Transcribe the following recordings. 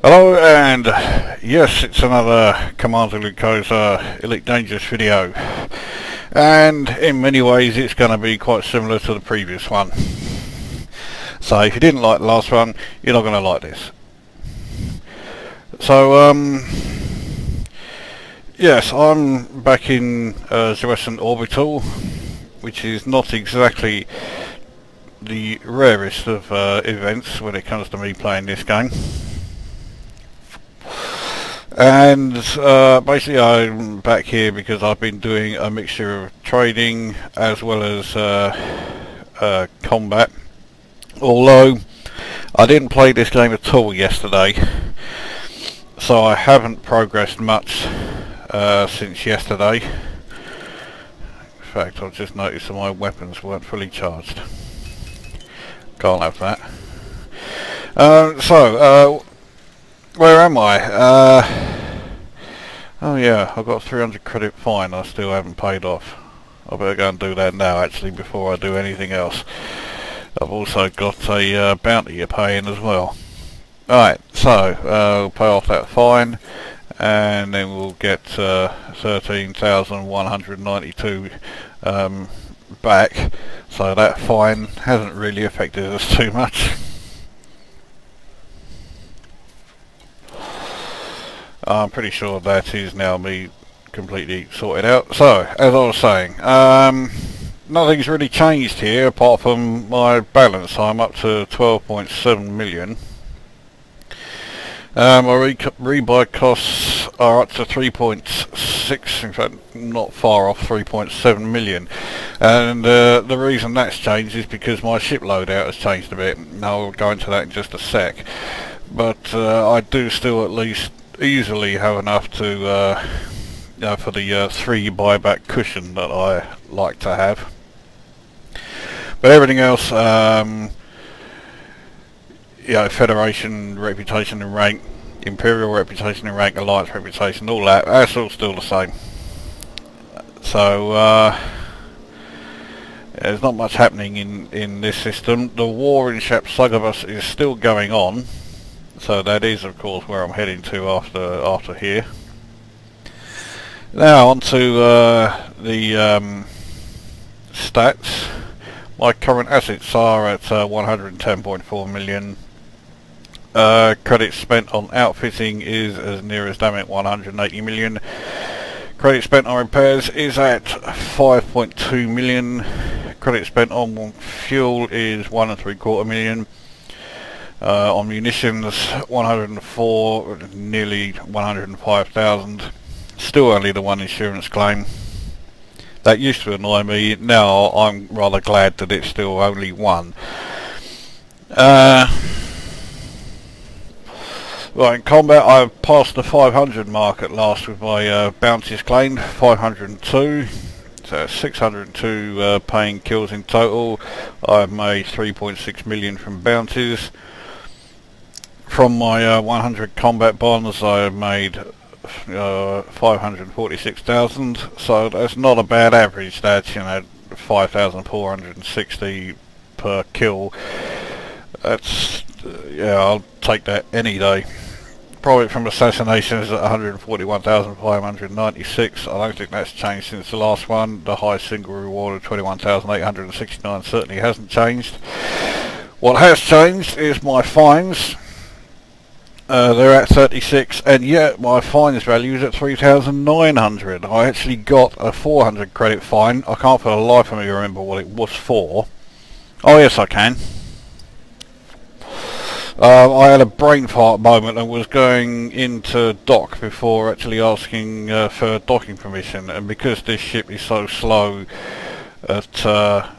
Hello, and yes, it's another Commander Glucosa Elite Dangerous video, and in many ways it's going to be quite similar to the previous one. So if you didn't like the last one, you're not going to like this. So yes, I'm back in Zerescent Orbital, which is not exactly the rarest of events when it comes to me playing this game. And basically I'm back here because I've been doing a mixture of trading as well as combat, although I didn't play this game at all yesterday, so I haven't progressed much since yesterday. In fact, I've just noticed that my weapons weren't fully charged. Can't have that. Where am I? Oh yeah, I've got 300 credit fine I still haven't paid off. I better go and do that now actually before I do anything else. I've also got a bounty you're paying as well. Alright, so we'll pay off that fine and then we'll get 13,192 back. So that fine hasn't really affected us too much. I'm pretty sure that is now me completely sorted out. So, as I was saying, nothing's really changed here apart from my balance. I'm up to 12.7 million. My rebuy costs are up to 3.6, in fact not far off 3.7 million. And the reason that's changed is because my ship loadout has changed a bit. I'll go into that in just a sec. But I do still at least easily have enough to for the 3 buyback cushion that I like to have. But everything else, Federation reputation and rank, Imperial reputation and rank, Alliance reputation, all that's all still the same. So there's not much happening in this system. The war in Shapsugabus is still going on. So that is of course where I'm heading to after here. Now onto the stats. My current assets are at 110.4 million. Credit spent on outfitting is as near as damn it 180 million. Credit spent on repairs is at 5.2 million. Credit spent on fuel is 1.75 million. On munitions, 104, nearly 105,000. Still only the one insurance claim. That used to annoy me. Now I'm rather glad that it's still only one. Right, in combat I've passed the 500 mark at last with my bounties claimed, 502. So 602 paying kills in total. I've made 3.6 million from bounties. From my 100 combat bonds I have made 546,000, so that's not a bad average. That's 5,460 per kill. That's I'll take that any day. Profit from assassinations at 141,596. I don't think that's changed since the last one. The high single reward of 21,869 certainly hasn't changed. What has changed is my fines. They're at 36, and yet my fines value is at 3,900. I actually got a 400 credit fine. I can't for the life of me remember what it was for. Oh yes, I can. I had a brain fart moment and was going into dock before actually asking for docking permission, and because this ship is so slow at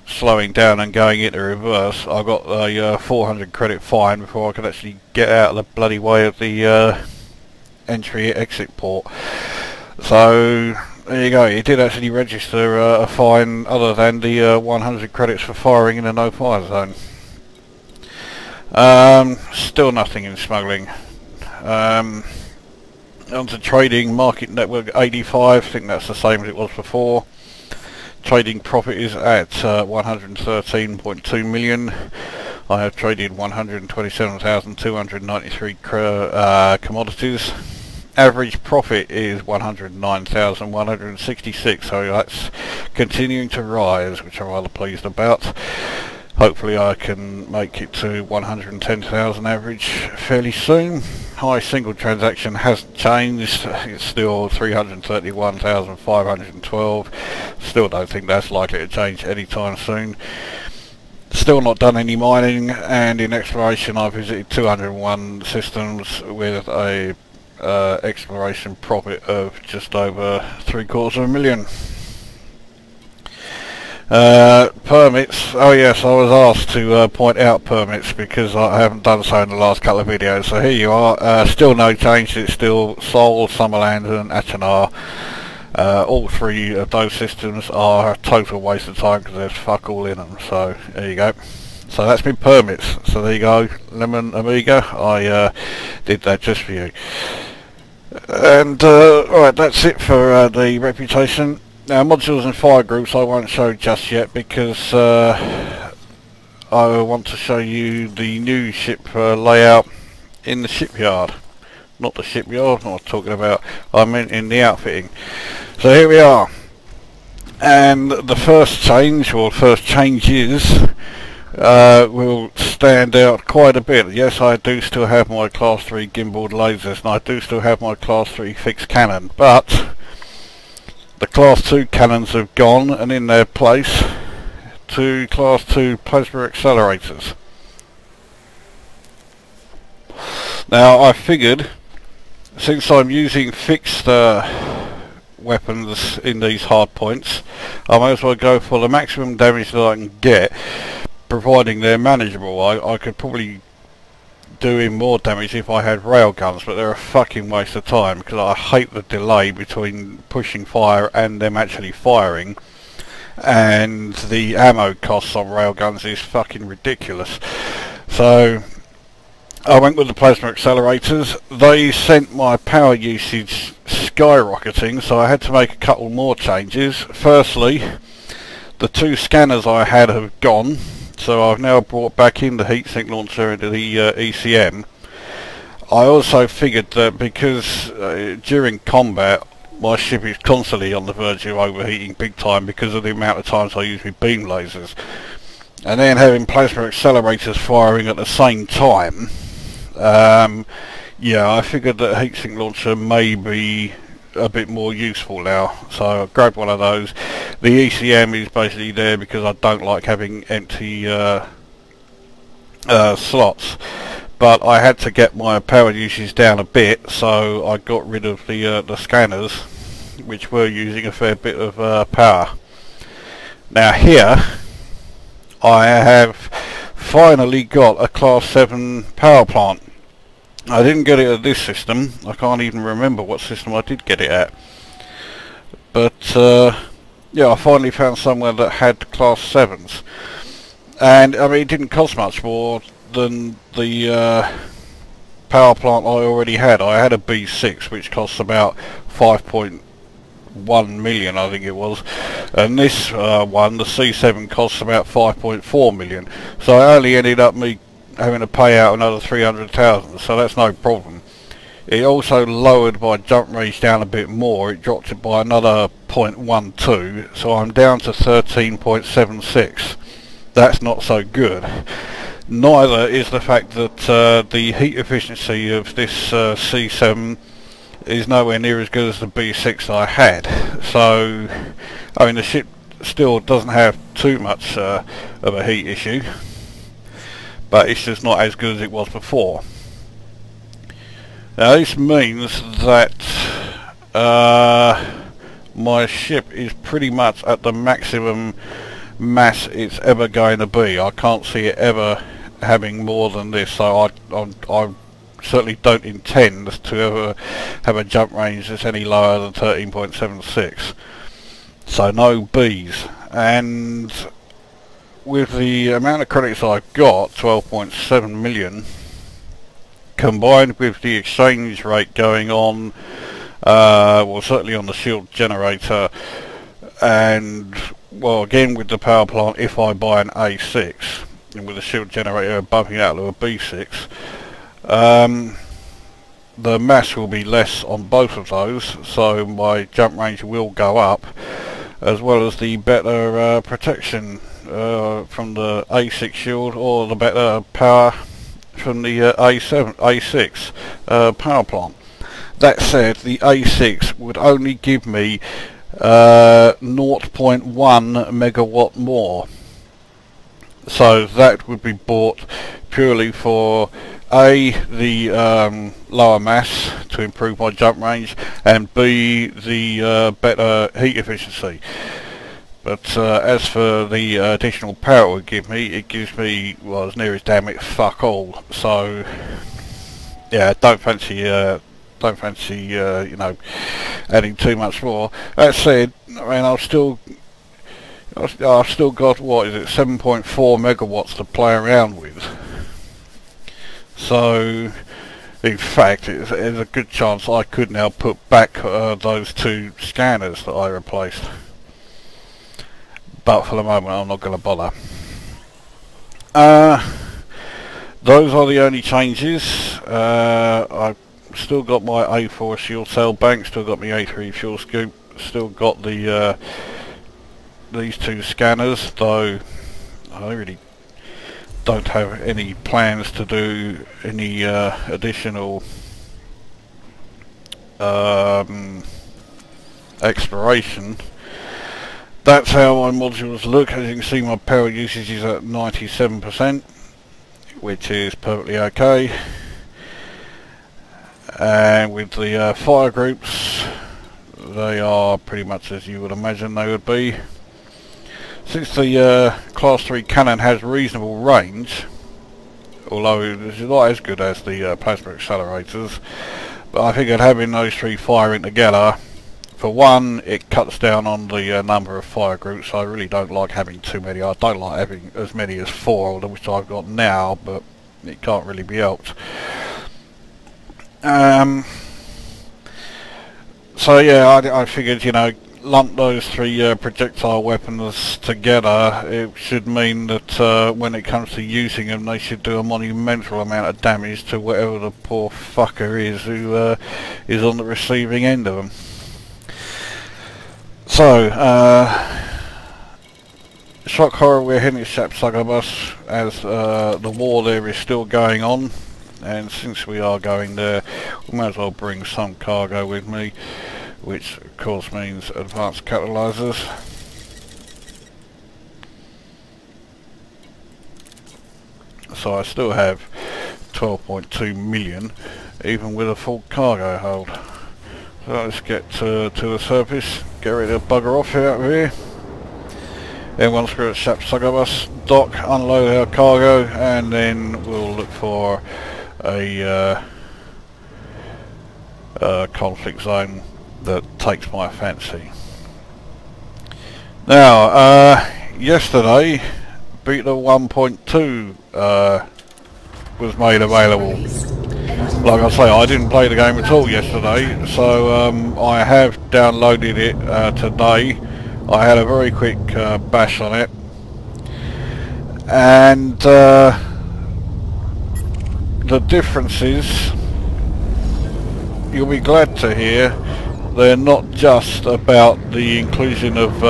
slowing down and going into reverse, I got a 400 credit fine before I could actually get out of the bloody way of the entry-exit port. So there you go, it did actually register a fine other than the 100 credits for firing in a no-fire zone. Still nothing in smuggling. Onto trading, market network 85, I think that's the same as it was before. Trading profit is at 113.2 million. I have traded 127,293 commodities. Average profit is 109,166, so that's continuing to rise, which I'm rather pleased about. Hopefully I can make it to 110,000 average fairly soon. High single transaction hasn't changed, it's still 331,512. Still don't think that's likely to change anytime soon. Still not done any mining, and in exploration I visited 201 systems with a exploration profit of just over $750,000. Permits. Oh yes, I was asked to point out permits because I haven't done so in the last couple of videos. So here you are. Still no change. It's still Seoul, Summerland and Anaconda. All three of those systems are a total waste of time because there's fuck all in them. So there you go. So that's my permits. So there you go, Lemon Amiga. I did that just for you. And alright, that's it for the reputation. Now modules and fire groups I won't show just yet because I want to show you the new ship layout in the shipyard. Not the shipyard, I'm not talking about, I meant in the outfitting. So here we are. And the first change, or first changes, will stand out quite a bit. Yes, I do still have my Class 3 gimbaled lasers and I do still have my Class 3 fixed cannon, but the Class 2 cannons have gone, and in their place, two Class 2 plasma accelerators. Now I figured, since I'm using fixed weapons in these hard points, I may as well go for the maximum damage that I can get, providing they're manageable. I could probably do in more damage if I had railguns, but they're a fucking waste of time because I hate the delay between pushing fire and them actually firing, and the ammo costs on railguns is fucking ridiculous. So I went with the plasma accelerators. They sent my power usage skyrocketing, so I had to make a couple more changes. Firstly, the two scanners I had have gone, so I've now brought back in the heatsink launcher into the ECM. I also figured that because during combat my ship is constantly on the verge of overheating big time because of the amount of times I use my beam lasers, and then having plasma accelerators firing at the same time, yeah, I figured that heatsink launcher may be a bit more useful now, so I grabbed one of those. The ECM is basically there because I don't like having empty slots, but I had to get my power usage down a bit, so I got rid of the scanners, which were using a fair bit of power. Now here I have finally got a Class 7 power plant. I didn't get it at this system. I can't even remember what system I did get it at. But yeah, I finally found somewhere that had Class 7s. And I mean, it didn't cost much more than the power plant I already had. I had a B6 which costs about 5.1 million, I think it was. And this one, the C7, costs about 5.4 million. So I only ended up having to pay out another 300,000, so that's no problem. It also lowered my jump range down a bit more. It dropped it by another 0.12, so I'm down to 13.76. That's not so good. Neither is the fact that the heat efficiency of this C7 is nowhere near as good as the B6 I had. So I mean, the ship still doesn't have too much of a heat issue, but it's just not as good as it was before. Now this means that my ship is pretty much at the maximum mass it's ever going to be. I can't see it ever having more than this, so I certainly don't intend to ever have a jump range that's any lower than 13.76. So no Bs. And with the amount of credits I've got, 12.7 million, combined with the exchange rate going on, well, certainly on the shield generator, and well, again with the power plant, if I buy an A6, and with the shield generator bumping out to a B6, the mass will be less on both of those, so my jump range will go up, as well as the better protection from the A6 shield, or the better power from the A6 power plant. That said, the A6 would only give me 0.1 megawatt more, so that would be bought purely for the lower mass to improve my jump range, and B, the better heat efficiency. But as for the additional power it would give me, it gives me, well, as near as damn it fuck all. So yeah, don't fancy you know, adding too much more. That said, I mean, I've still got, what is it, 7.4 megawatts to play around with. So in fact, there's a good chance I could now put back those two scanners that I replaced. But for the moment I'm not going to bother. Those are the only changes. I've still got my A4 shield cell bank, still got my A3 fuel scoop, still got the these two scanners, though I really don't have any plans to do any additional exploration. That's how my modules look. As you can see, my power usage is at 97%, which is perfectly okay. And with the fire groups, they are pretty much as you would imagine they would be. Since the Class 3 cannon has reasonable range, although it's not as good as the plasma accelerators, but I figured having those three firing together, for one, it cuts down on the number of fire groups. I really don't like having too many. I don't like having as many as 4, which I've got now, but it can't really be helped. So yeah, I figured, you know, lump those three projectile weapons together. It should mean that when it comes to using them, they should do a monumental amount of damage to whatever the poor fucker is who is on the receiving end of them. So, shock horror, we're heading to Shapsugabus, as the war there is still going on, and since we are going there, we might as well bring some cargo with me, which of course means advanced catalyzers. So I still have 12.2 million, even with a full cargo hold. So let's get to the surface, get ready to bugger off out of here. Then once we're at Shapsugabus dock, unload our cargo, and then we'll look for a conflict zone that takes my fancy. Now, yesterday, Beta 1.2 was made available. Like I say, I didn't play the game at all yesterday, so I have downloaded it today. I had a very quick bash on it, and the differences, you'll be glad to hear, they're not just about the inclusion of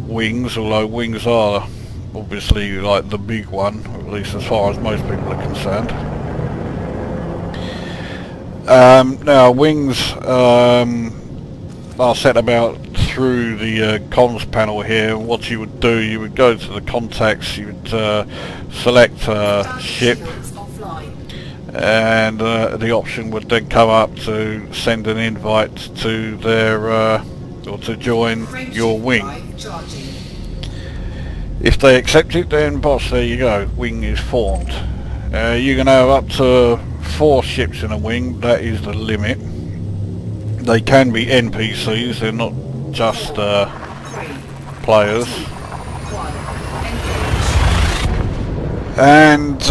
wings, although wings are obviously like the big one, at least as far as most people are concerned. Now wings are set about through the comms panel here. What you would do, you would go to the contacts, you would select ship, and the option would then come up to send an invite to their or to join your wing. If they accept it, then boss, there you go, wing is formed. You can have up to 4 ships in a wing, that is the limit. They can be NPCs, they're not just players. And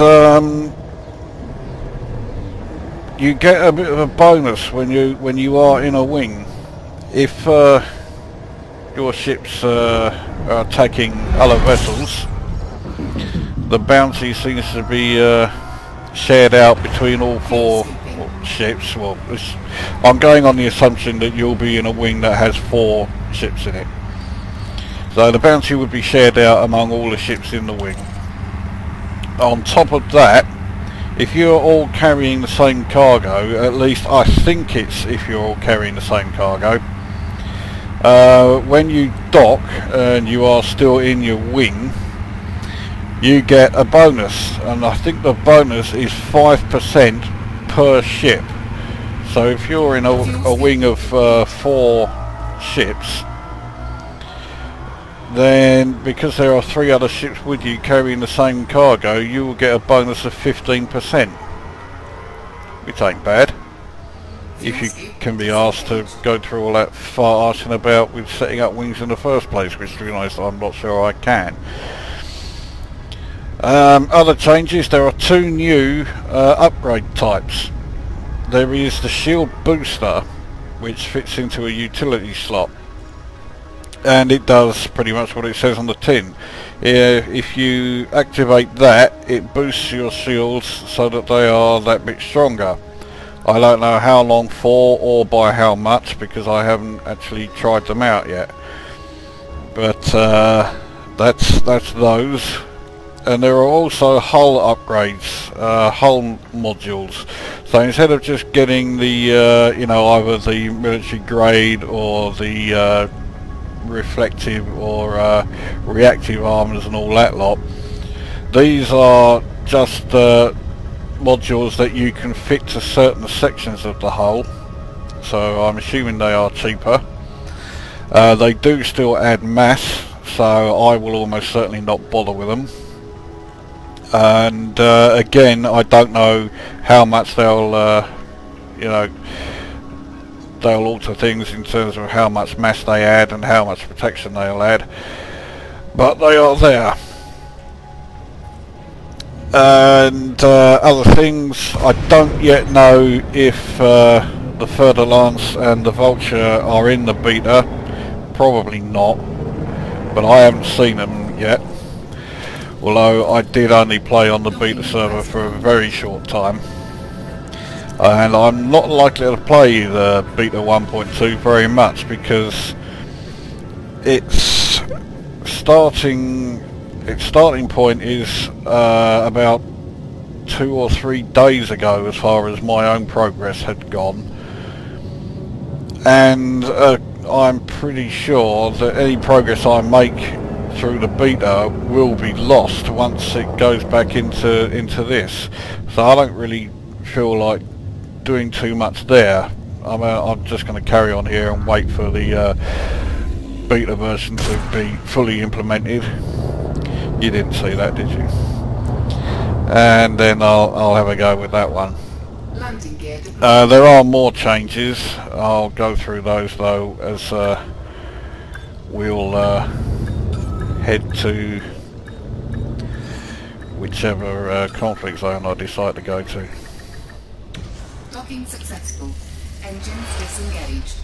you get a bit of a bonus when you are in a wing. If your ships are attacking other vessels, the bounty seems to be shared out between all 4 ships. Well, I'm going on the assumption that you'll be in a wing that has 4 ships in it. So the bounty would be shared out among all the ships in the wing. On top of that, if you're all carrying the same cargo, at least I think it's if you're all carrying the same cargo, when you dock and you are still in your wing, you get a bonus, and I think the bonus is 5% per ship. So if you're in a wing of 4 ships, then because there are 3 other ships with you carrying the same cargo, you will get a bonus of 15%, which ain't bad if you can be asked to go through all that far-arching about with setting up wings in the first place, which to be honest I'm not sure I can. Other changes, there are 2 new upgrade types. There is the shield booster, which fits into a utility slot, and it does pretty much what it says on the tin. If you activate that, it boosts your shields so that they are that bit stronger. I don't know how long for or by how much, because I haven't actually tried them out yet, but that's those. And there are also hull upgrades, hull modules. So instead of just getting the you know, either the military grade or the reflective or reactive armors and all that lot, these are just modules that you can fit to certain sections of the hull, so I'm assuming they are cheaper. They do still add mass, so I will almost certainly not bother with them. And again, I don't know how much they'll you know, they'll alter things in terms of how much mass they add and how much protection they'll add, but they are there. And other things, I don't yet know if the Further Lance and the Vulture are in the beta. Probably not, but I haven't seen them yet, although I did only play on the beta server for a very short time, and I'm not likely to play the beta 1.2 very much because its starting point is about 2 or 3 days ago, as far as my own progress had gone, and I'm pretty sure that any progress I make through the beta will be lost once it goes back into this. So I don't really feel like doing too much there. I'm just going to carry on here and wait for the beta version to be fully implemented. You didn't see that, did you? And then I'll have a go with that one. There are more changes. I'll go through those though as we'll head to whichever conflict zone I decide to go to. Docking successful. Engines disengaged.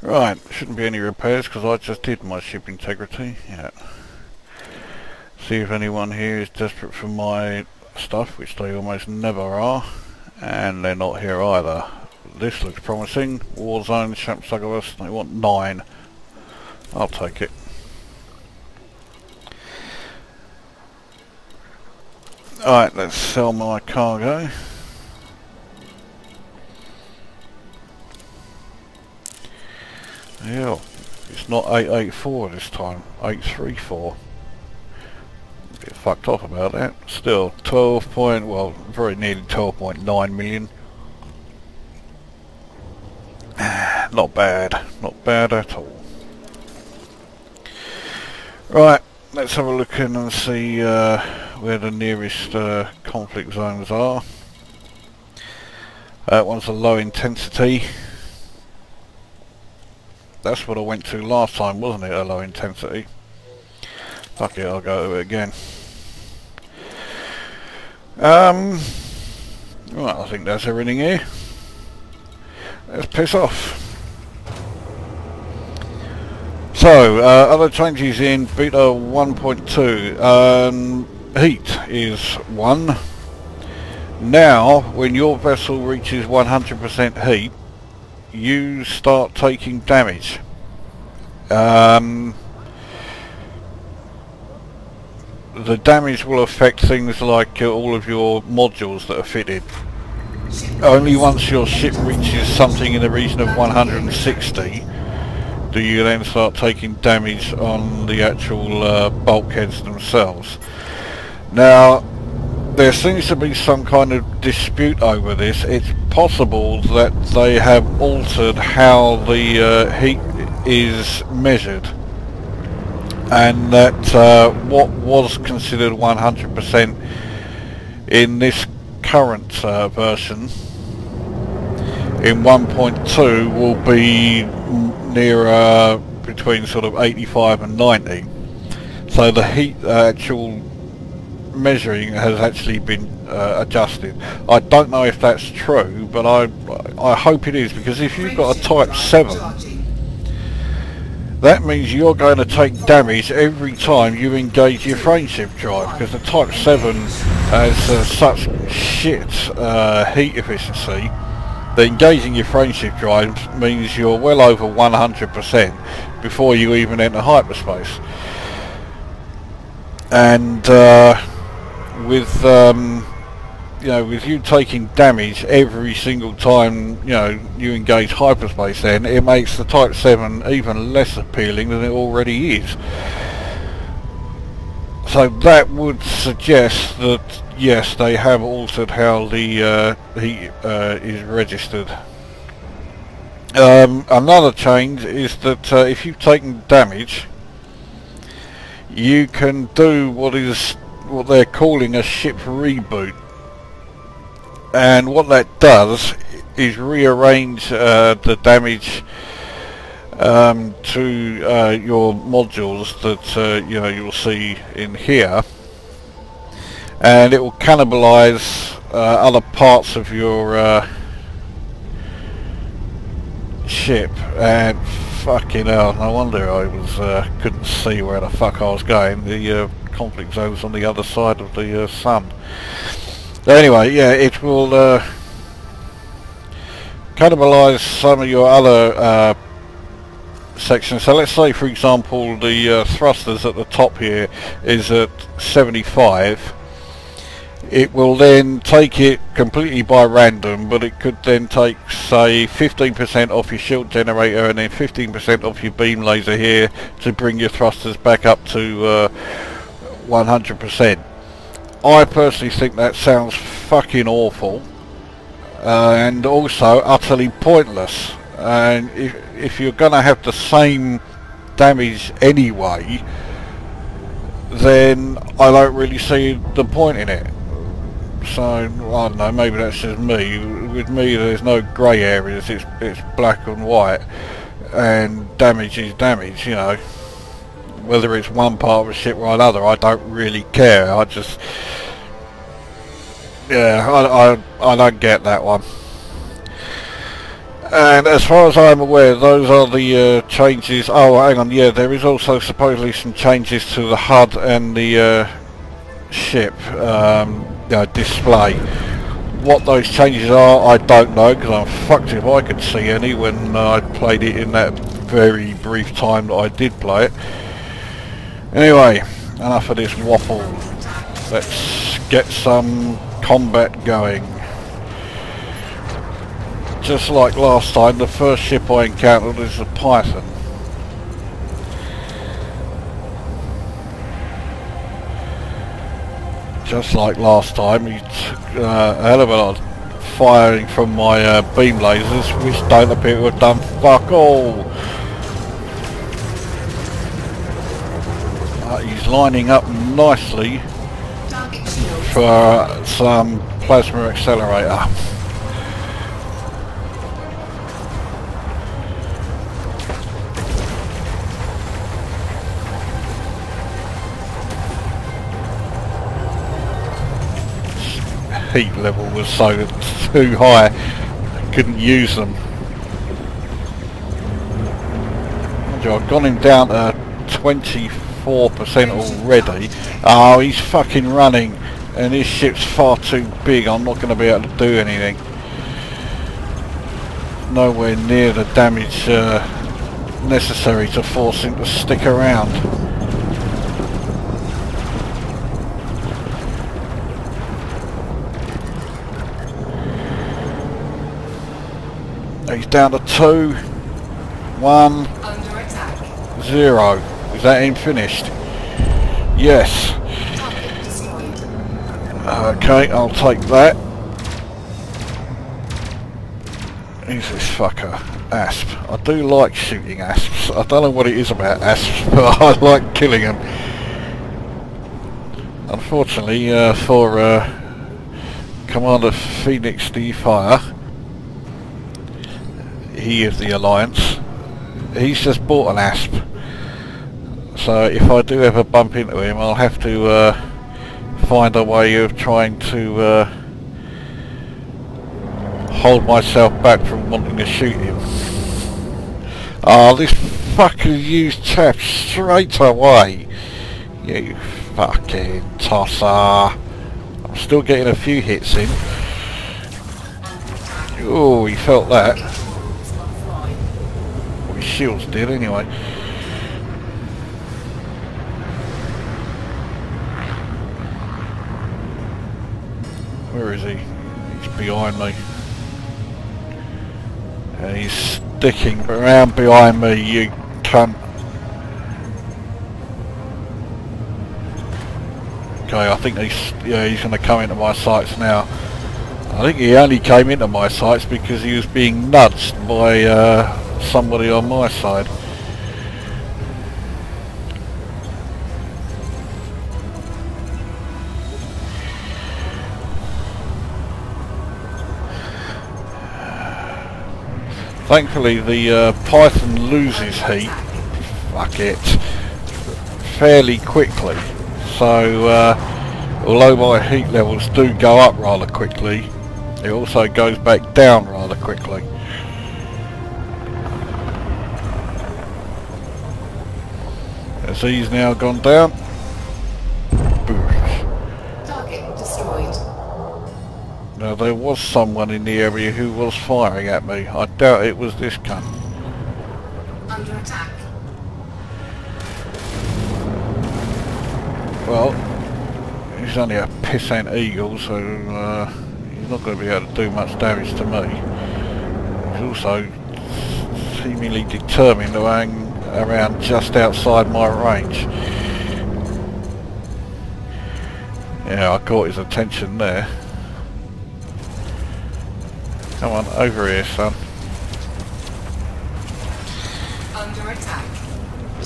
Right, shouldn't be any repairs because I just did my ship integrity. Yeah. See if anyone here is desperate for my stuff, which they almost never are, and they're not here either. This looks promising. Warzone, Shapsugabus, they want 9. I'll take it. Alright, let's sell my cargo. Yeah, it's not 884 this time, 834. Bit fucked off about that. Still, well, very nearly 12.9 million. Not bad, not bad at all. Right, let's have a look in and see where the nearest conflict zones are. That one's a low intensity. That's what I went to last time, wasn't it? A low intensity. Fuck it, I'll go to it again. Right, I think that's everything here. Let's piss off. So, other changes in beta 1.2. Heat is 1. Now, when your vessel reaches 100% heat, you start taking damage. The damage will affect things like all of your modules that are fitted. Only once your ship reaches something in the region of 160 do you then start taking damage on the actual bulkheads themselves. Now, there seems to be some kind of dispute over this. It's possible that they have altered how the heat is measured, and that what was considered 100% in this current version in 1.2 will be nearer between sort of 85 and 90. So the heat actual measuring has actually been adjusted. I don't know if that's true, but I hope it is, because if you've got a Type 7, that means you're going to take damage every time you engage your frameshift drive, because the Type 7 has such shit heat efficiency that engaging your frameshift drive means you're well over 100% before you even enter hyperspace. And with you know, with you taking damage every single time you engage hyperspace, then it makes the Type 7 even less appealing than it already is. So that would suggest that yes, they have altered how the heat is registered. Another change is that if you've taken damage, you can do what they're calling a ship reboot, and what that does is rearrange the damage to your modules that you'll see in here, and it will cannibalize other parts of your ship. And fucking hell, no wonder I couldn't see where the fuck I was going. The conflict zone was on the other side of the sun. Anyway, yeah, it will cannibalize some of your other sections. So let's say, for example, the thrusters at the top here is at 75. It will then take it completely by random, but it could then take, say, 15% off your shield generator and then 15% off your beam laser here to bring your thrusters back up to 100%. I personally think that sounds fucking awful, and also utterly pointless. And if you're going to have the same damage anyway, then I don't really see the point in it. So I don't know, maybe that's just me. With me there's no grey areas, it's black and white, and damage is damage, whether it's one part of a ship or another. I don't really care. I just, yeah, I don't get that one. And as far as I'm aware, those are the changes. Oh, hang on, yeah, there is also supposedly some changes to the HUD and the ship display. What those changes are, I don't know, because I'm fucked if I could see any when I played it in that very brief time that I did play it. Anyway, enough of this waffle. Let's get some combat going. Just like last time, the first ship I encountered is a Python. Just like last time, he took a hell of a lot of firing from my beam lasers, which don't appear to have done fuck all. He's lining up nicely for some plasma accelerator. Heat level was so too high, I couldn't use them. I've gone him down to 24% already. Oh, he's fucking running, and this ship's far too big. I'm not going to be able to do anything. Nowhere near the damage necessary to force him to stick around. He's down to 2, 1, Under attack. 0. Is that him finished? Yes. Target destroyed. Okay, I'll take that. Who's this fucker? Asp. I do like shooting asps. I don't know what it is about asps, but I like killing them. Unfortunately, for Commander Phoenix the Fire, he is the Alliance. He's just bought an asp. So if I do ever bump into him, I'll have to find a way of trying to hold myself back from wanting to shoot him. Oh, this fucker used chaps straight away. You fucking tosser. I'm still getting a few hits in. Oh, he felt that. Well, his shields did anyway. Where is he? He's behind me. And he's sticking around behind me, you cunt. Okay, I think he's going to come into my sights now. I think he only came into my sights because he was being nudged by somebody on my side. Thankfully the Python loses heat, fuck it, fairly quickly, so although my heat levels do go up rather quickly, it also goes back down rather quickly. As he's now gone down. Target destroyed. Now there was someone in the area who was firing at me. I doubt it was this cunt. Under attack. Well, he's only a pissant eagle, so he's not going to be able to do much damage to me. He's also seemingly determined to hang around just outside my range. Yeah, I caught his attention there. Come on, over here, son. Under attack.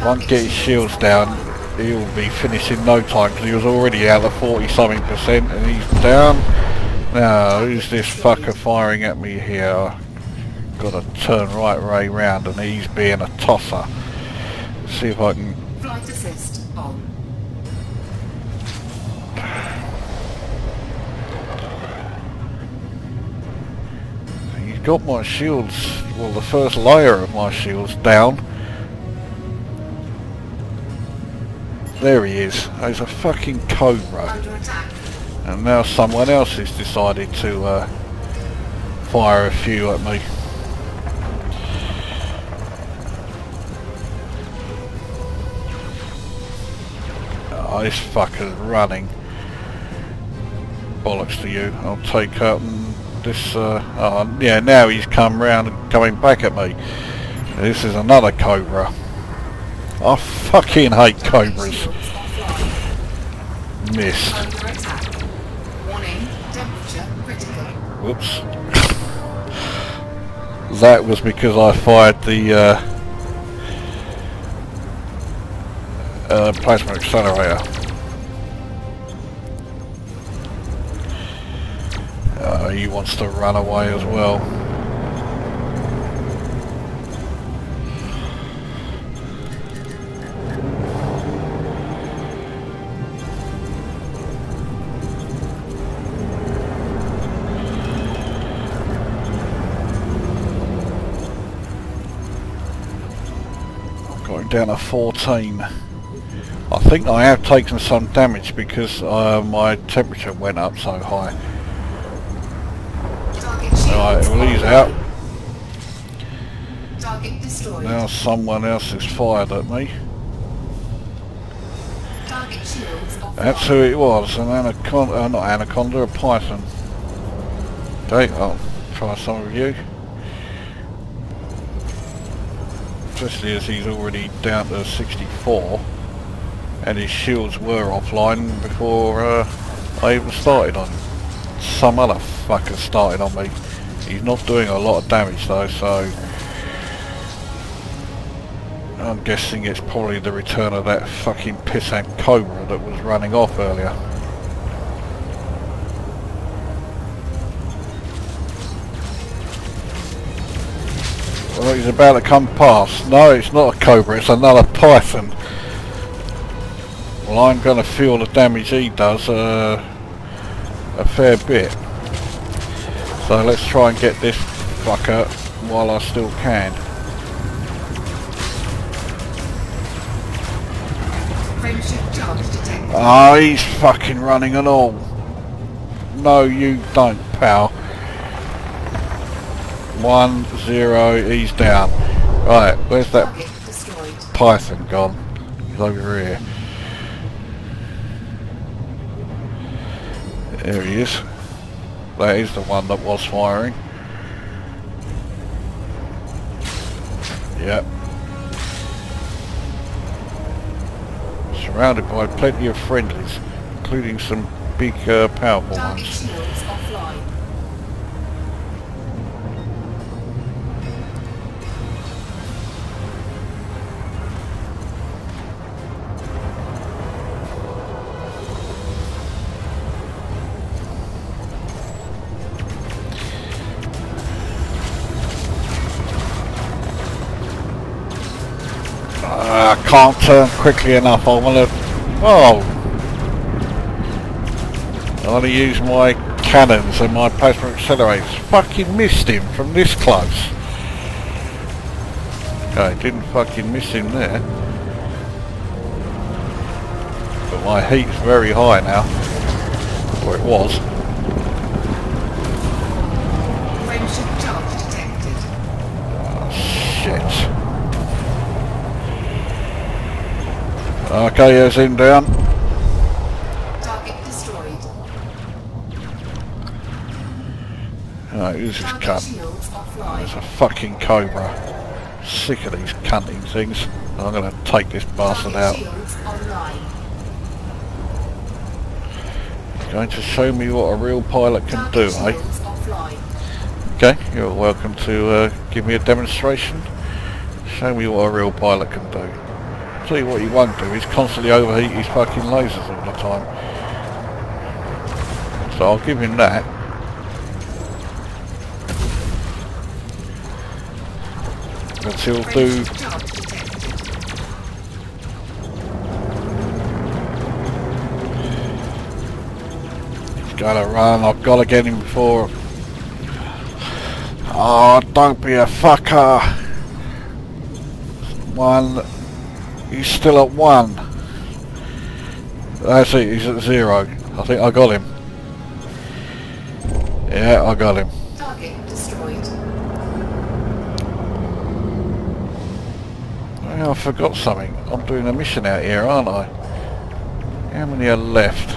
Once get his shields down, he'll be finished in no time because he was already out of 40-something% and he's down. Now, who's this fucker firing at me here? Got to turn right way round and he's being a tosser. Let's see if I can... Flight assist on. Got my shields, well the first layer of my shields down. There he is. There's a fucking cobra. Under attack. And now someone else has decided to fire a few at me. Oh, this fucker's running. Bollocks to you. I'll take up this, oh yeah, now he's come round and coming back at me. This is another cobra. I fucking hate cobras. Missed. Under attack. Warning. Temperature critical. Whoops. That was because I fired the plasma accelerator. He wants to run away as well. Got him down to 14. I think I have taken some damage because my temperature went up so high. Alright, well he's out. Target destroyed. Now someone else has fired at me. Target shields offline. That's who it was, an Anaconda, not Anaconda, a Python. Okay, I'll try some of you. Especially as he's already down to 64 and his shields were offline before I even started on him. Some other fucker started on me. He's not doing a lot of damage though, so I'm guessing it's probably the return of that fucking pissant Cobra that was running off earlier. Well, he's about to come past. No, it's not a Cobra, it's another Python. Well, I'm going to feel the damage he does a fair bit. So let's try and get this fucker while I still can. Friendship charge detected. Oh, he's fucking running and all. No, you don't, pal. 1-0, he's down. Right, where's that Python gone? He's over here. There he is. That is the one that was firing. Yep. Surrounded by plenty of friendlies, including some big powerful Target ones. shields offline. I can't turn quickly enough. I want to. Oh! I want to use my cannons and my plasma accelerators. Fucking missed him from this close. Okay, didn't fucking miss him there. But my heat's very high now. Or it was. Friendship charge detected. Oh, shit. Okay, there's him down. Target destroyed. Alright, who's this Target cunt? shields offline. There's a fucking Cobra. Sick of these cunting things. I'm gonna take this bastard out. Target shields online. Going to show me what a real pilot can do, Target eh? shields offline. Okay, you're welcome to give me a demonstration. Show me what a real pilot can do. Tell you what he won't do, he's constantly overheat his fucking lasers all the time. So I'll give him that. But he'll do... Friendship charge detected. He's gotta run, I've gotta get him before... Oh, don't be a fucker! One... He's still at 1. That's it, he's at 0. I think I got him. Yeah, I got him. Target destroyed. Oh, I forgot something. I'm doing a mission out here, aren't I? How many are left?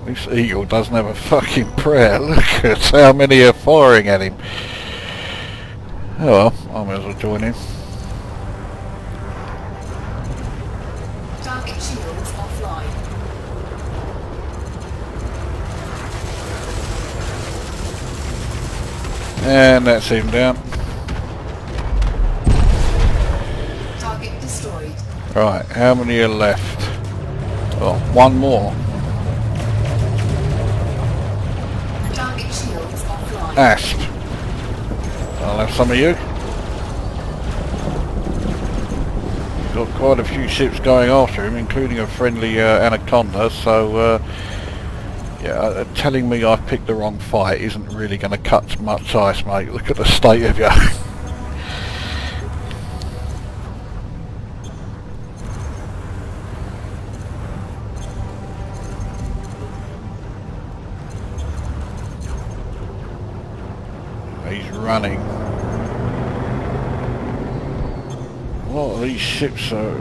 This eagle doesn't have a fucking prayer. Look at how many are firing at him. Oh well, I might as well join in. Target shields offline. And that's him down. Target destroyed. Right, how many are left? Oh, one more. Target shields offline. Asp. I'll have some of you. Got quite a few ships going after him, including a friendly Anaconda, so yeah, telling me I've picked the wrong fight isn't really going to cut much ice, mate. Look at the state of you. lot of these ships are,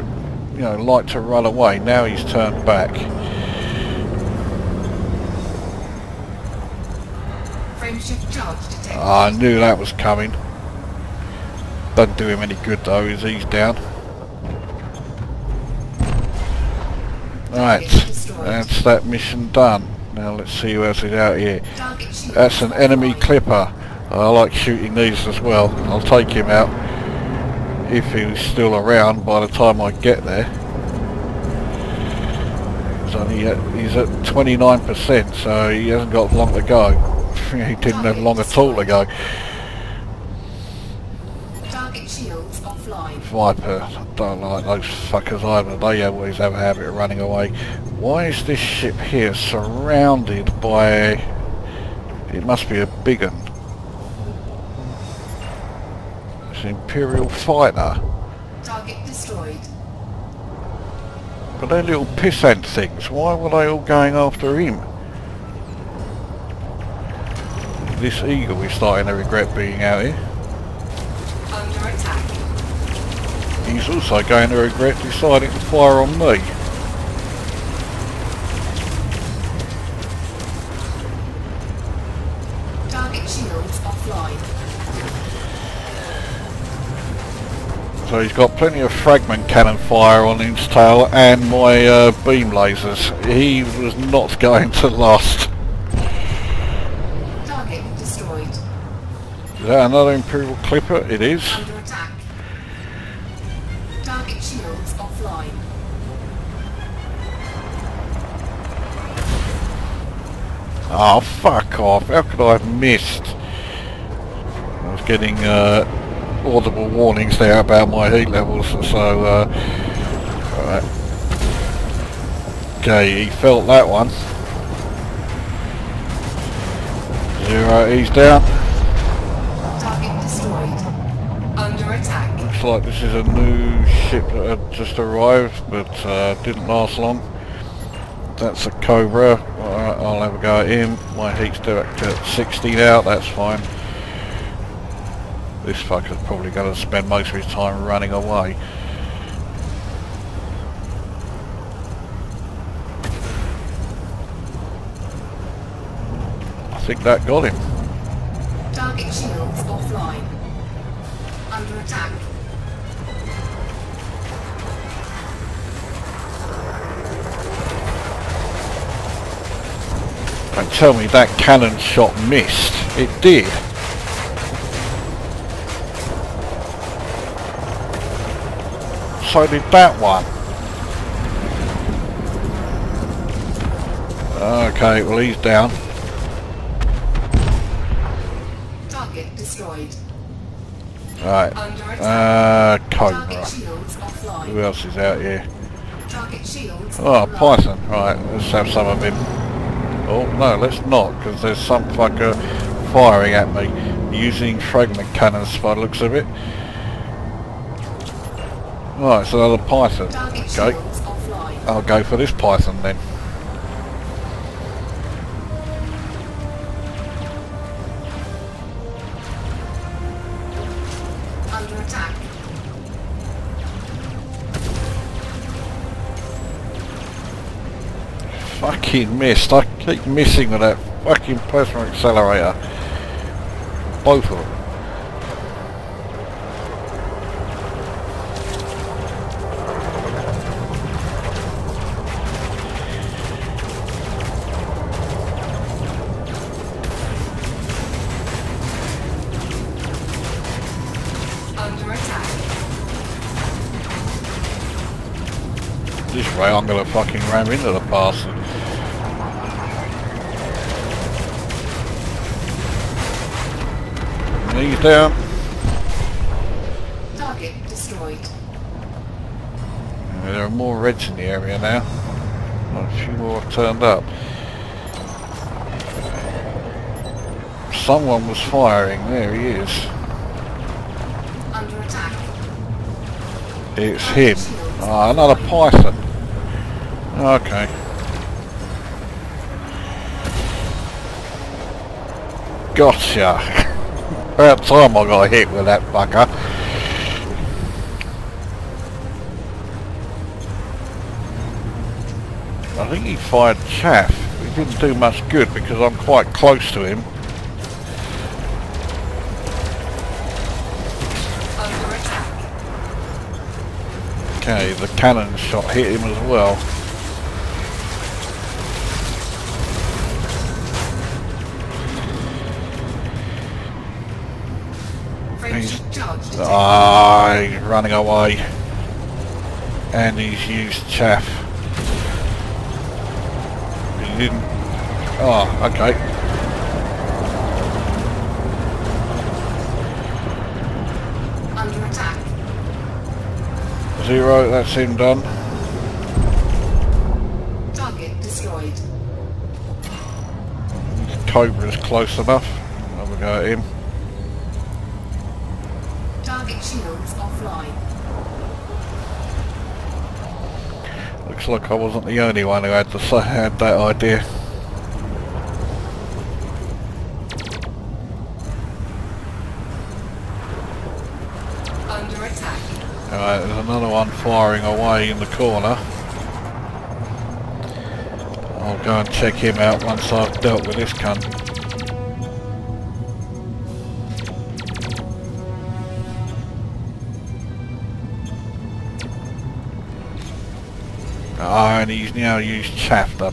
you know, like to run away. Now he's turned back. Frameshift charge detected. I knew that was coming. Doesn't do him any good though, as he's down. Right, that's that mission done. Now let's see who else is out here. That's an enemy clipper. I like shooting these as well. I'll take him out if he's still around by the time I get there. He's at 29%, so he hasn't got long to go. He didn't have long at all to go. Target shields offline. Viper, I don't like those fuckers either. They always have a habit of running away. Why is this ship here surrounded by... It must be a big one. It's an Imperial fighter. Target destroyed. But they're little pissant things. Why were they all going after him? This eagle is starting to regret being out here. Under attack. He's also going to regret deciding to fire on me. Target shields offline. So he's got plenty of fragment cannon fire on his tail and my beam lasers. He was not going to last. Target destroyed. Is that another Imperial Clipper? It is. Under attack. Target shields offline. Oh, fuck off. How could I have missed? I was getting audible warnings there about my heat levels, so alright. Okay, he felt that one. 0, he's down. Target destroyed. Under attack. Looks like this is a new ship that had just arrived, but didn't last long. That's a Cobra. Alright, I'll have a go at him. My heat's direct at 60 now, that's fine. This fucker's probably going to spend most of his time running away. I think that got him. Target shields offline. Under attack. Don't tell me that cannon shot missed. It did. So did that one. Okay, well he's down. Target destroyed. Right. Under attack. Cobra. Target shields offline. Who else is out here? Target shields Oh, offline. Python. Right, let's have some of him. Oh, no, let's not, because there's some fucker firing at me using fragment cannons by the looks of it. Right, it's another Python. Target Okay, shields offline. I'll go for this Python then. Under attack. Fucking missed. I keep missing with that fucking plasma accelerator. Both of them. Under attack. This way I'm gonna fucking ram into the bastard. He's down. Target destroyed. There are more reds in the area now. A few more have turned up. Someone was firing. There he is. Under attack. It's him. Ah, another Python. Okay. Gotcha. About time I got hit with that fucker. I think he fired chaff. It didn't do much good because I'm quite close to him. Under attack. Okay, the cannon shot hit him as well. Frameshift charge detected. He's running away. And he's used chaff. He didn't... Oh, okay. Under attack. 0, that's him done. Target destroyed. Cobra's close enough. Have a go at him. Target shields offline. Looks like I wasn't the only one who had that idea. Under attack. Alright, there's another one firing away in the corner. I'll go and check him out once I've dealt with this cunt. And he's now used chaff, the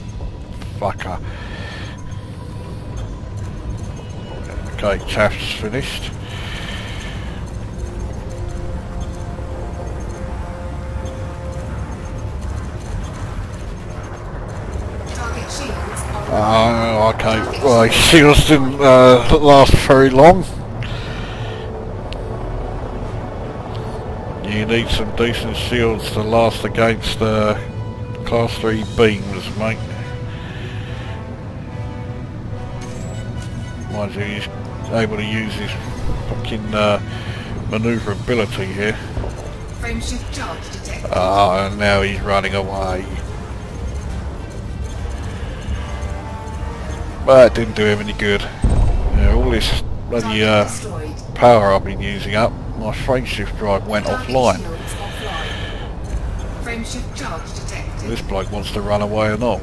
fucker. Okay, chaff's finished. Target shields online. Oh, okay. Well, shields didn't last very long. You need some decent shields to last against Class 3 beams, mate. Mind you, he's able to use his fucking manoeuvrability here. Frameshift charge detected. And now he's running away. But it didn't do him any good. Yeah, all this bloody Target destroyed. power I've been using up, my frameshift drive went Target offline. shields offline. Frameshift charge detected. This bloke wants to run away or not.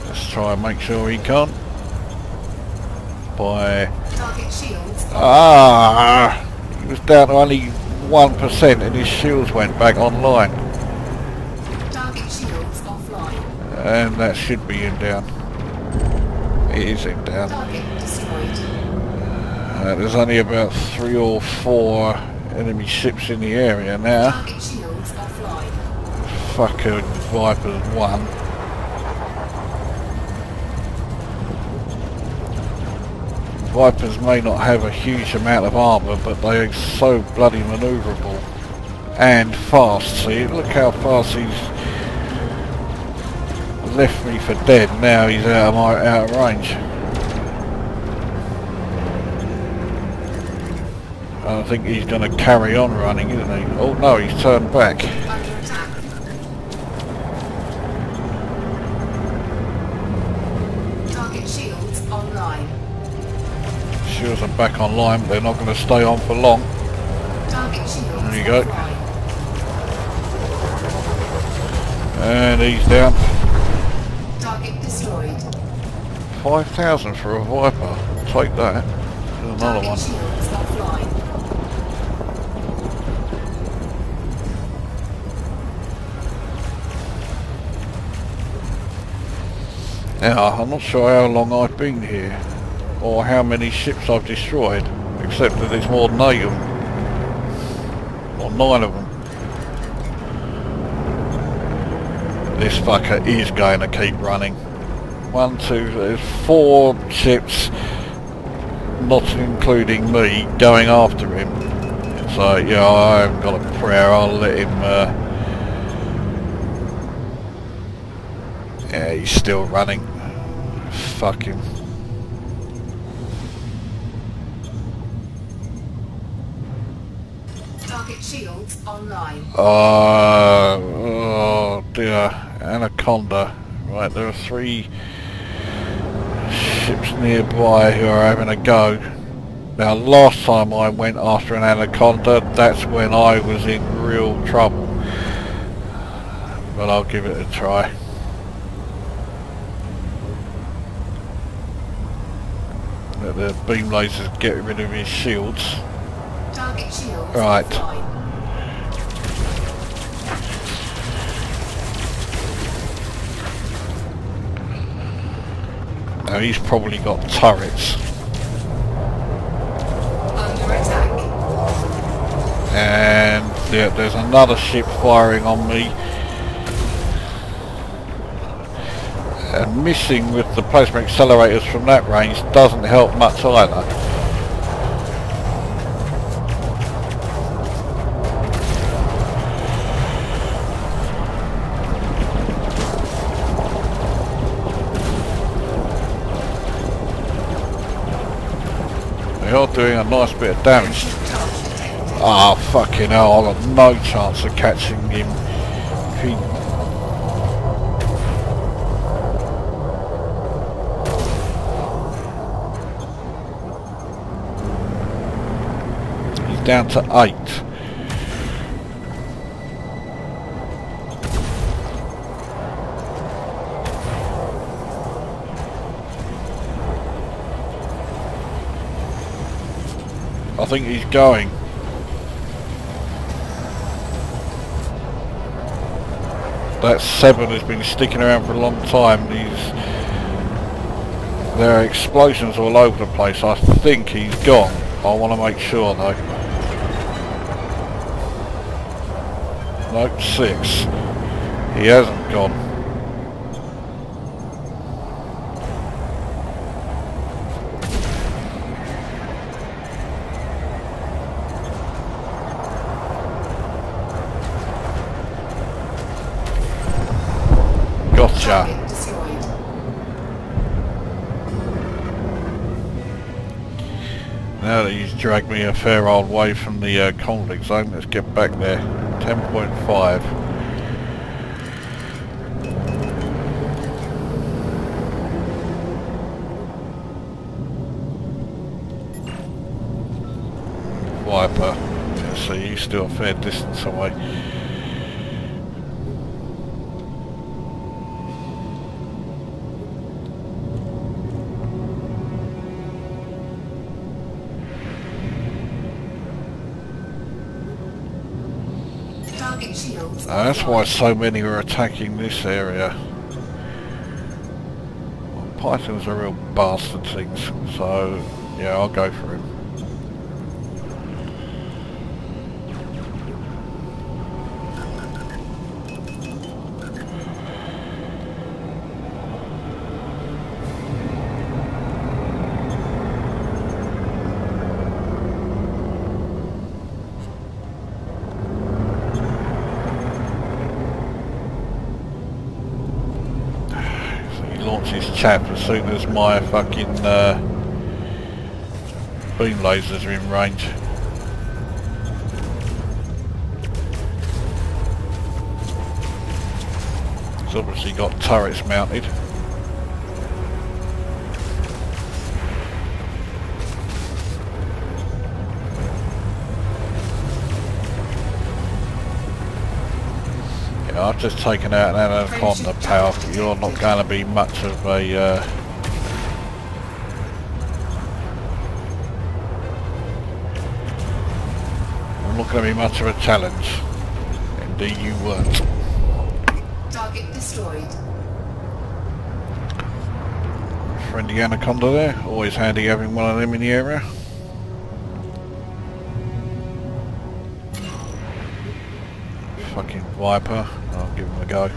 Let's try and make sure he can't. By... Target shields. He was down to only 1% and his shields went back online. Target shields offline. And that should be him down. It is him down. Target destroyed. There's only about 3 or 4 enemy ships in the area now. Target shields offline. Fucking Viper's 1. Vipers may not have a huge amount of armour, but they are so bloody manoeuvrable and fast. See, look how fast he's left me for dead. Now he's out of range. I think he's going to carry on running, isn't he? Oh no, he's turned back. Under attack. Target shields online. Shields are back online, but they're not going to stay on for long. Target shields There you go. offline. And he's down. Target destroyed. 5,000 for a Viper. Take that. There's another Target one. shields offline. Now, I'm not sure how long I've been here, or how many ships I've destroyed, except that it's more than 8 of them, or 9 of them. This fucker is going to keep running. 1, 2, there's 4 ships, not including me, going after him. So, yeah, I haven't got a prayer, I'll let him... Yeah, he's still running. Fuck him. Target shields online. Oh dear, Anaconda. Right, there are 3 ships nearby who are having a go. Now, last time I went after an Anaconda, that's when I was in real trouble. But I'll give it a try. The beam lasers get rid of his shields. Target shields Right. offline. Now he's probably got turrets. Under attack. And yeah, there's another ship firing on me. And missing with the plasma accelerators from that range doesn't help much either. They are doing a nice bit of damage. Ah, fucking hell, I'll have no chance of catching him. He's down to 8. I think he's going. That 7 has been sticking around for a long time. There are explosions all over the place. I think he's gone. I want to make sure though. Nope, 6. He hasn't gone. Gotcha. Now that he's dragged me a fair old way from the conflict zone, let's get back there. 10.5. Viper. Yeah, so he's still a fair distance away. That's why so many are attacking this area. Well, Pythons are real bastard things, so yeah, I'll go for him. Chap as soon as my fucking beam lasers are in range. It's obviously got turrets mounted. I've just taken out an Anaconda power, but you're not going to be much of a not going to be much of a challenge. Indeed you weren't. Target destroyed. Friendly Anaconda there, always handy having one of them in the area. Fucking Viper. I'll give him a go.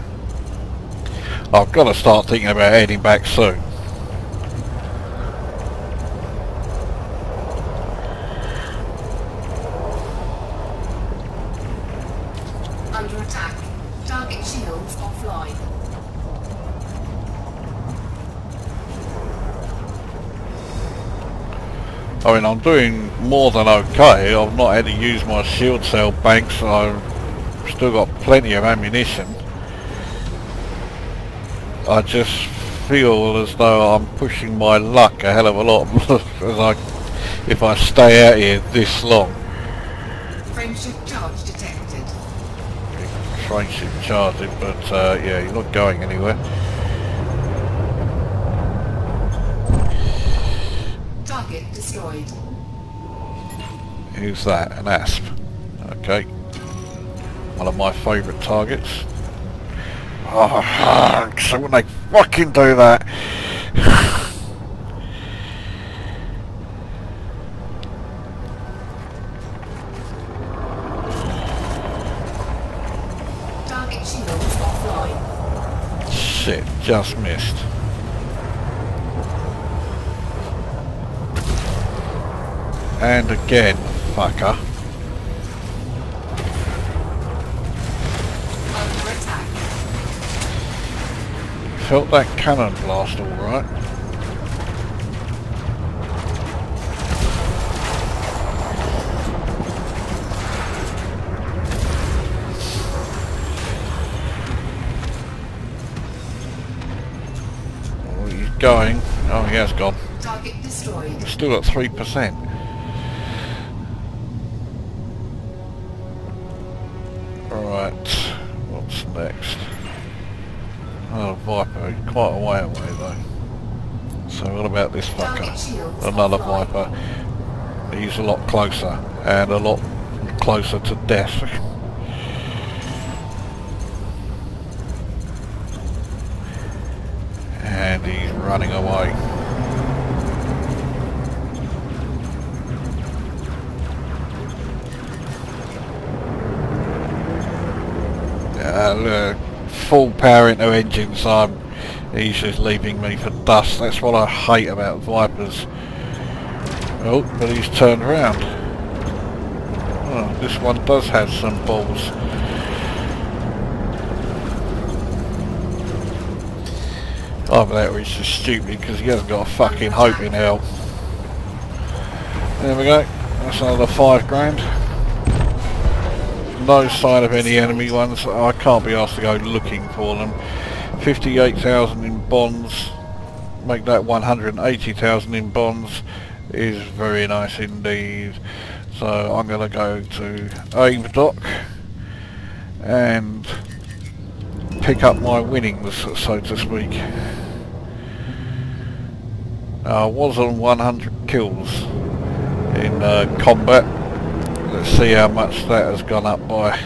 I've got to start thinking about heading back soon. Under attack. Target shields offline. I mean, I'm doing more than okay. I've not had to use my shield cell banks. I've still got plenty of ammunition. I just feel as though I'm pushing my luck a hell of a lot if I stay out here this long. Frameshift charge detected. Frameshift charging, but yeah, you're not going anywhere. Target Target destroyed. Who's that? An Asp. Okay. One of my favourite targets. Oh, so when they fucking do that. Target shields offline. Shit, just missed. And again, fucker. Under attack. Felt that cannon blast alright. Oh, he's going. Oh, he has gone. Target destroyed. He's still at 3%. Right, what's next? Oh, Viper, quite a way away though. So what about this fucker? Another Viper. He's a lot closer, and a lot closer to death. And he's running away. Full power into engine, so he's just leaving me for dust. That's what I hate about Vipers. Oh, but he's turned around. Oh, this one does have some balls. Either that or he's just stupid because he hasn't got a fucking hope in hell. There we go. That's another 5 grand. No sign of any enemy ones. I can't be asked to go looking for them. 58,000 in bonds, make that 180,000 in bonds, is very nice indeed. So I'm going to go to AIM.doc and pick up my winnings, so to speak. I was on 100 kills in combat. Let's see how much that has gone up by.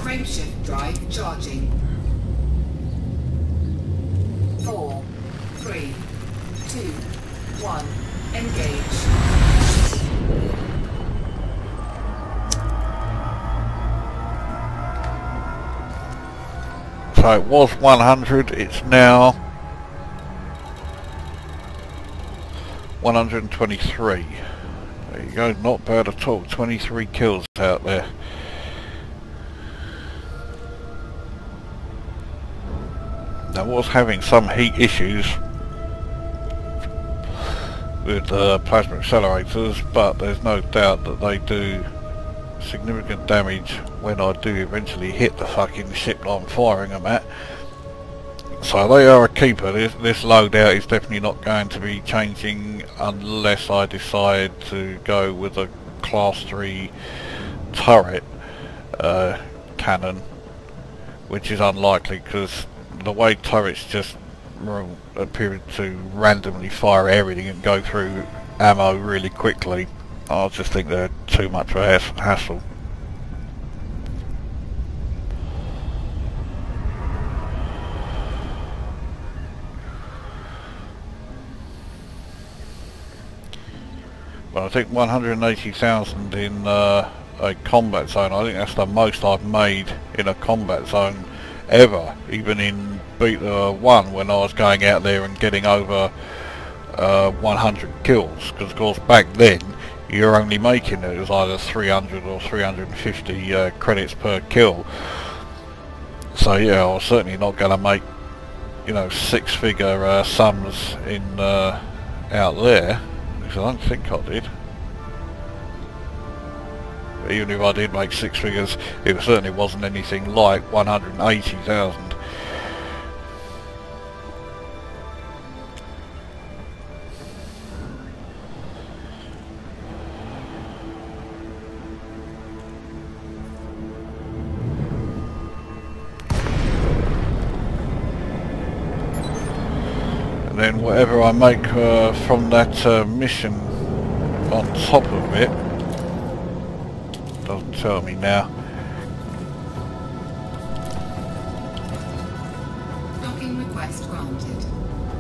Frameshift drive charging. 4, 3, 2, 1. Engage. So it was 100, it's now 123. There you go, not bad at all. 23 kills out there. I was having some heat issues with plasma accelerators, but there's no doubt that they do significant damage when I do eventually hit the fucking ship that I'm firing them at. So they are a keeper. This loadout is definitely not going to be changing unless I decide to go with a class 3 turret cannon, which is unlikely because the way turrets just appear to randomly fire everything and go through ammo really quickly, I just think they're too much of a hassle. But I think 180,000 in a combat zone, I think that's the most I've made in a combat zone ever, even in Beta 1 when I was going out there and getting over 100 kills, because of course back then you're only making it as either 300 or 350 credits per kill. So yeah, I was certainly not going to make, you know, 6-figure sums in out there, because I don't think I did. But even if I did make 6 figures, it certainly wasn't anything like 180,000. then whatever I make from that mission on top of it, doesn't tell me now. Docking request granted.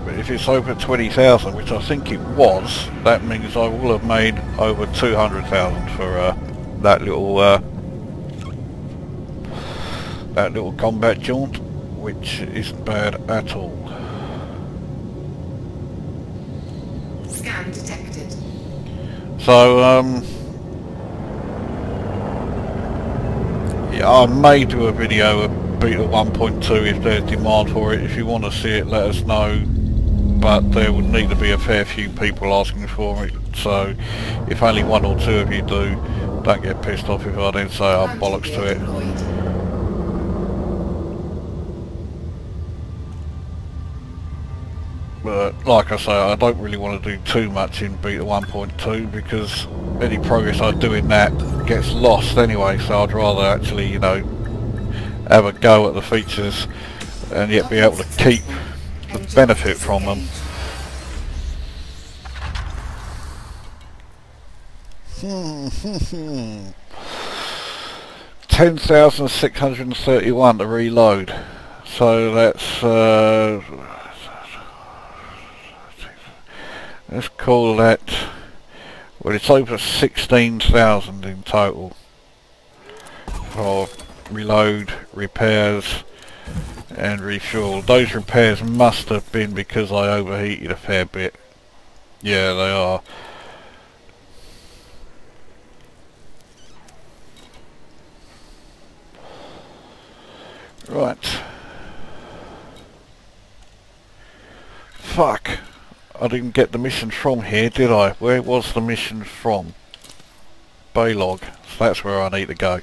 But if it's over 20,000, which I think it was, that means I will have made over 200,000 for that little combat jaunt, which isn't bad at all. Scan detected. So yeah, I may do a video of Beta 1.2 if there's demand for it. If you want to see it, let us know. But there would need to be a fair few people asking for it, so if only one or two of you do, don't get pissed off if I then say oh bollocks to it. But like I say, I don't really want to do too much in Beta 1.2 because any progress I do in that gets lost anyway, so I'd rather actually, you know, have a go at the features and yet be able to keep the benefit from them. $10,631 to reload. So that's let's call that, well, it's over 16,000 in total for reload, repairs and refuel. Those repairs must have been because I overheated a fair bit. Yeah, they are. Right. Fuck. I didn't get the mission from here, did I? Where was the mission from? Baylog. So that's where I need to go.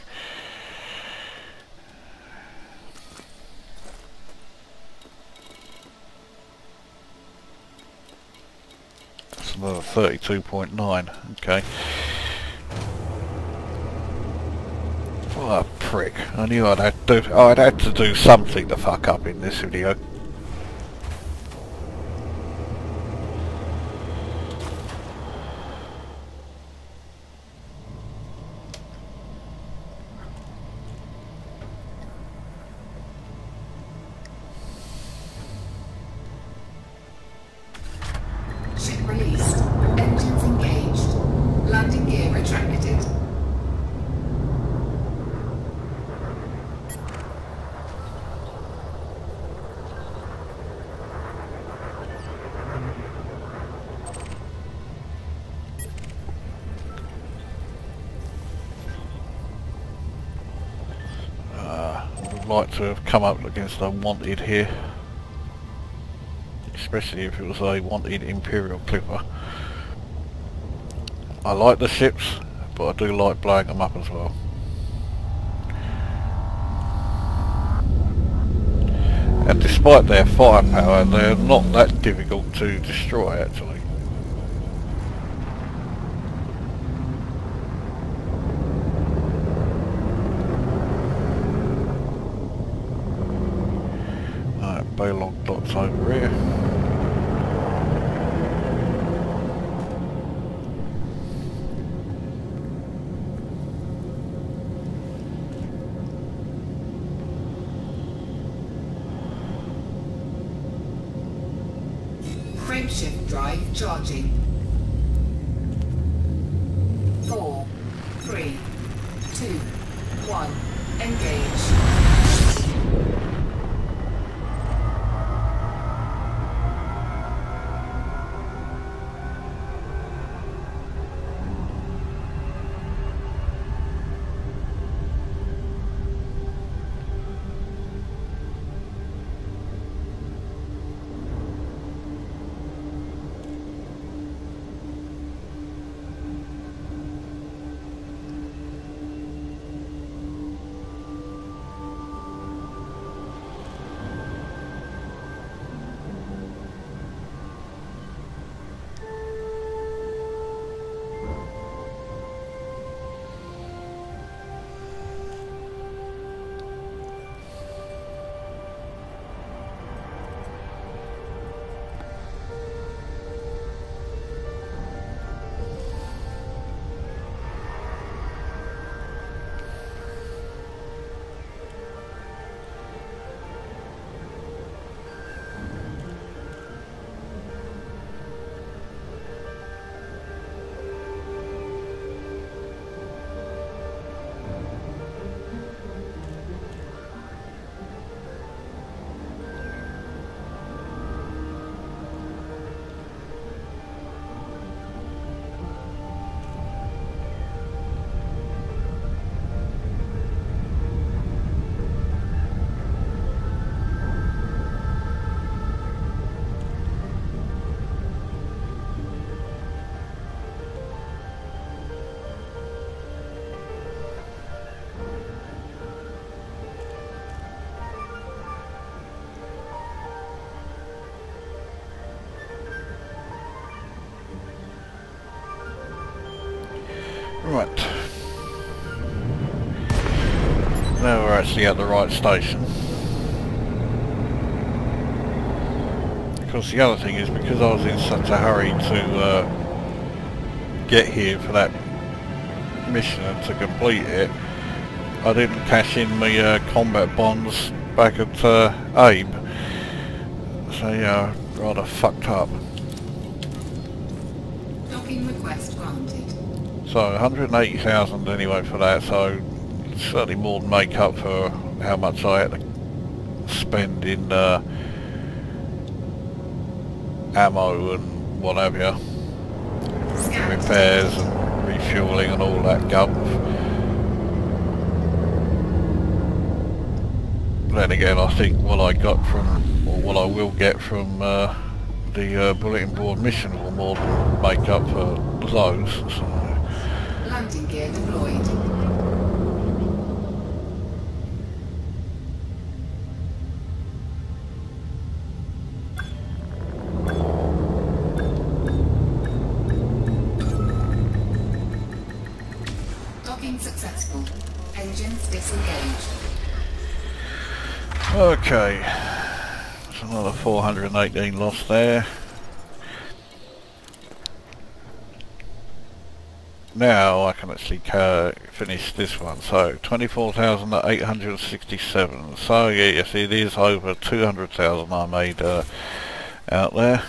That's another 32.9. Okay. What a prick. I knew I'd had to do something to fuck up in this video. Ship released. Engines engaged. Landing gear retracted. I'd like to have come up against a wanted here. Especially if it was a wanted Imperial Clipper. I like the ships, but I do like blowing them up as well. And despite their firepower, they're not that difficult to destroy actually. Alright, Baylog docks over here. Frameshift drive charging. 4, 3, 2, 1. Engage. Right. Now we're actually at the right station. Because the other thing is, because I was in such a hurry to get here for that mission and to complete it, I didn't cash in my combat bonds back at Abe. So yeah, rather fucked up. Docking request granted. So 180,000 anyway for that, so certainly more than make up for how much I had to spend in ammo and what have you, repairs and refueling and all that guff. Then again, I think what I got from, or what I will get from the bulletin board mission will more than make up for those. So. Landing gear deployed. Docking successful. Engines disengaged. Okay, that's another 418 lost there. Now I can actually finish this one. So 24,867. So yeah, yes, it is over 200,000 I made out there.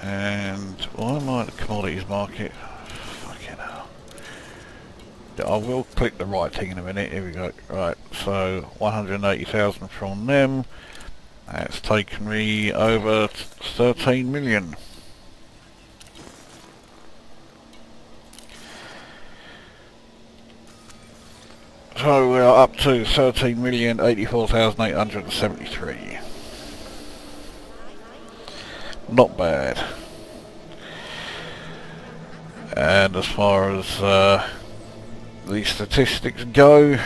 And why am I at the commodities market? Fucking hell. I will click the right thing in a minute. Here we go. Right, so 180,000 from them. That's taken me over 13 million. So we are up to 13,084,873. Not bad. And as far as the statistics go,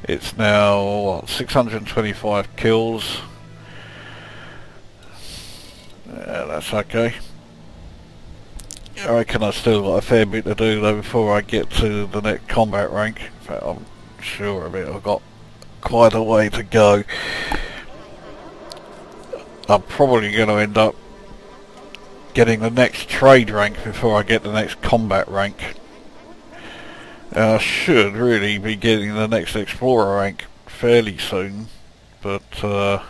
it's now what, 625 kills. Yeah, that's okay. I reckon I've still got a fair bit to do though before I get to the next combat rank. In fact, I'm sure of it. I've got quite a way to go. I'm probably going to end up getting the next trade rank before I get the next combat rank. I should really be getting the next explorer rank fairly soon, but I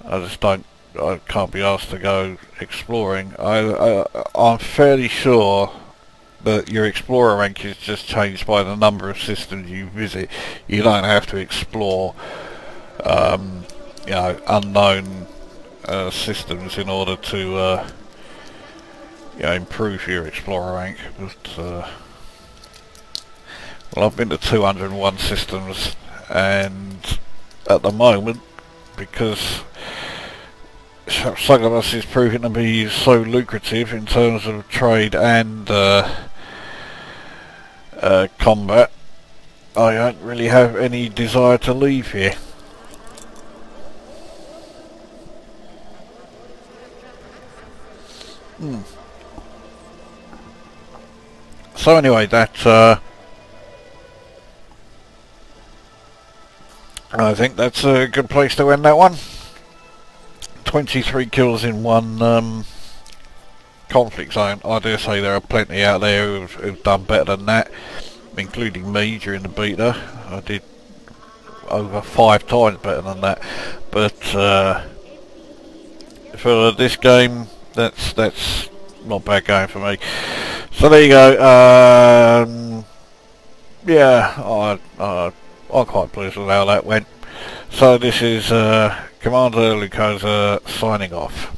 just don't. I can't be asked to go exploring. I'm fairly sure that your explorer rank is just changed by the number of systems you visit. You don't have to explore, you know, unknown systems in order to, you know, improve your explorer rank. But well, I've been to 201 systems, and at the moment, because Shapsugabus is proving to be so lucrative in terms of trade and combat, I don't really have any desire to leave here. So anyway, that I think that's a good place to end that one. 23 kills in one conflict zone. I dare say there are plenty out there who've done better than that, including me during the beta. I did over 5 times better than that, but for this game, that's not bad going for me. So there you go. Yeah, I'm quite pleased with how that went. So this is Commander Lucosa signing off.